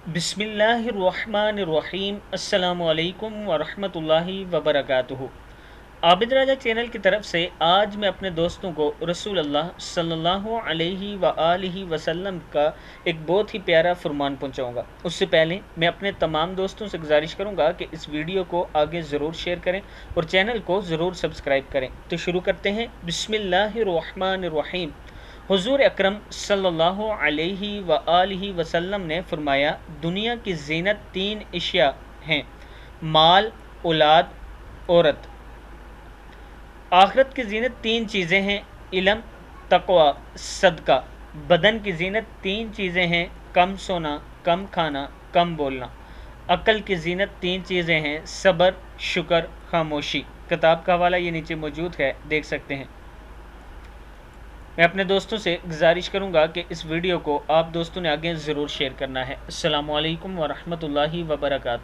बिस्मिल्लाहिर्रहमानिर्रहीम। अस्सलामु अलैकुम वरहमतुल्लाहि वबरकातुहू। आबिद राजा चैनल की तरफ से आज मैं अपने दोस्तों को रसूल अल्लाह सल्लल्लाहु अलैहि वआलिहि वसल्लम का एक बहुत ही प्यारा फरमान पहुंचाऊंगा। उससे पहले मैं अपने तमाम दोस्तों से गुजारिश करूंगा कि इस वीडियो को आगे ज़रूर शेयर करें और चैनल को ज़रूर सब्सक्राइब करें। तो शुरू करते हैं। बिस्मिल्लाहिर्रहमानिर्रहीम। हुजूर अकरम सल्लल्लाहु अलैहि वआलिहि वसल्लम ने फरमाया, दुनिया की ज़ीनत तीन अशिया हैं: माल, औलाद, औरत। आखिरत की ज़ीनत तीन चीज़ें हैं: इल्म, तक़वा, सदका। बदन की ज़ीनत तीन चीज़ें हैं: कम सोना, कम खाना, कम बोलना। अक्ल की ज़ीनत तीन चीज़ें हैं: सब्र, शुक्र, खामोशी। किताब का हवाला ये नीचे मौजूद है, देख सकते हैं। मैं अपने दोस्तों से गुजारिश करूंगा कि इस वीडियो को आप दोस्तों ने आगे ज़रूर शेयर करना है। अस्सलामु अलैकुम वरहमतुल्लाहि वबरकातुहू।